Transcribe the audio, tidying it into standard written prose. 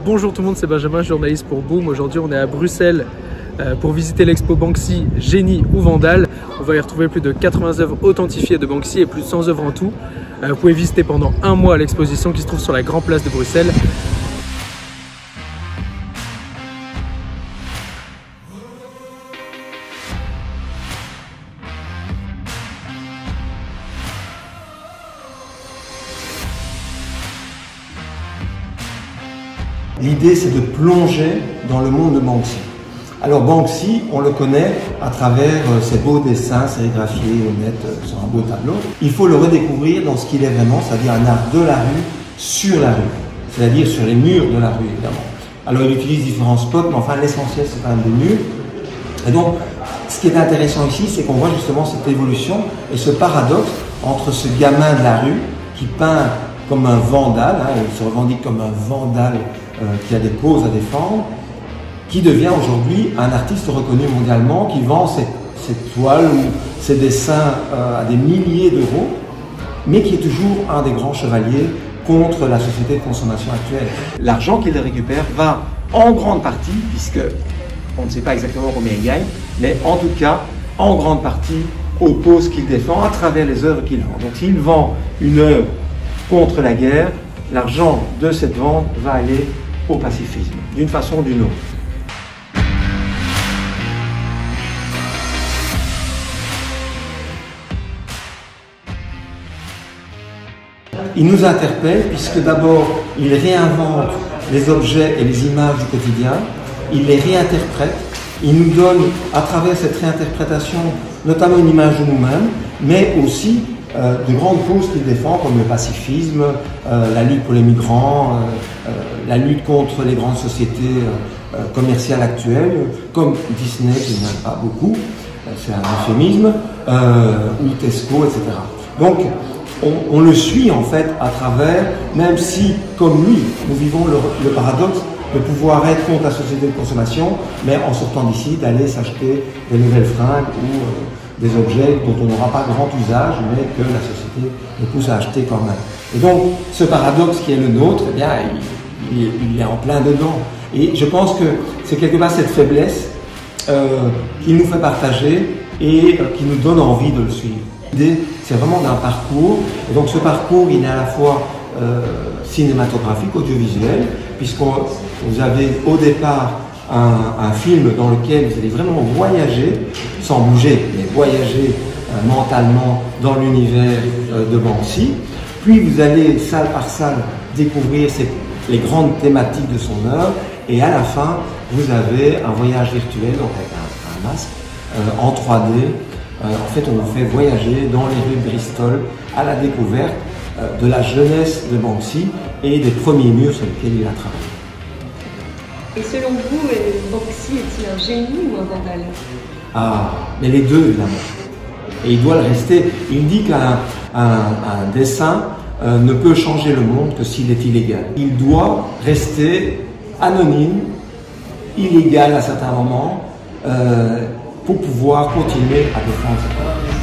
Bonjour tout le monde, c'est Benjamin, journaliste pour Boom. Aujourd'hui on est à Bruxelles pour visiter l'expo Banksy Génie ou Vandale. On va y retrouver plus de 80 œuvres authentifiées de Banksy et plus de 100 œuvres en tout. Vous pouvez visiter pendant un mois l'exposition qui se trouve sur la Grande Place de Bruxelles. L'idée, c'est de plonger dans le monde de Banksy. Alors Banksy, on le connaît à travers ses beaux dessins sérigraphiés au net sur un beau tableau. Il faut le redécouvrir dans ce qu'il est vraiment, c'est-à-dire un art de la rue sur la rue, c'est-à-dire sur les murs de la rue, évidemment. Alors il utilise différents spots, mais enfin l'essentiel, c'est quand même des murs. Et donc, ce qui est intéressant ici, c'est qu'on voit justement cette évolution et ce paradoxe entre ce gamin de la rue qui peint comme un vandale, il se revendique comme un vandale qui a des causes à défendre, qui devient aujourd'hui un artiste reconnu mondialement, qui vend ses toiles ou ses dessins à des milliers d'euros, mais qui est toujours un des grands chevaliers contre la société de consommation actuelle. L'argent qu'il récupère va en grande partie, puisque on ne sait pas exactement combien il gagne, mais en tout cas, en grande partie, aux causes qu'il défend à travers les œuvres qu'il vend. Donc s'il vend une œuvre contre la guerre, l'argent de cette vente va aller au pacifisme, d'une façon ou d'une autre. Il nous interpelle puisque d'abord, il réinvente les objets et les images du quotidien, il les réinterprète, il nous donne à travers cette réinterprétation notamment une image de nous-mêmes, mais aussi de grandes causes qu'il défend comme le pacifisme, la lutte pour les migrants, la lutte contre les grandes sociétés commerciales actuelles, comme Disney qui n'aime pas beaucoup, c'est un euphémisme, ou Tesco, etc. Donc on le suit en fait à travers, même si comme lui, nous vivons le paradoxe de pouvoir être contre la société de consommation, mais en sortant d'ici, d'aller s'acheter des nouvelles fringues ou des objets dont on n'aura pas grand usage, mais que la société nous pousse à acheter quand même. Et donc, ce paradoxe qui est le nôtre, eh bien, il est en plein dedans. Et je pense que c'est quelque part cette faiblesse qu'il nous fait partager et qui nous donne envie de le suivre. L'idée, c'est vraiment d'un parcours. Et donc, ce parcours, il est à la fois cinématographique, audiovisuel, puisque vous avez au départ un film dans lequel vous allez vraiment voyager, sans bouger, mais voyager mentalement dans l'univers de Banksy. Puis vous allez, salle par salle, découvrir les grandes thématiques de son œuvre. Et à la fin, vous avez un voyage virtuel, donc avec un masque, en 3D. En fait, on vous fait voyager dans les rues de Bristol à la découverte de la jeunesse de Banksy et des premiers murs sur lesquels il a travaillé. Et selon vous, Banksy est-il un génie ou un vandale? Ah, mais les deux évidemment. Et il doit le rester. Il dit qu'un dessin ne peut changer le monde que s'il est illégal. Il doit rester anonyme, illégal à certains moments, pour pouvoir continuer à défendre cette œuvre.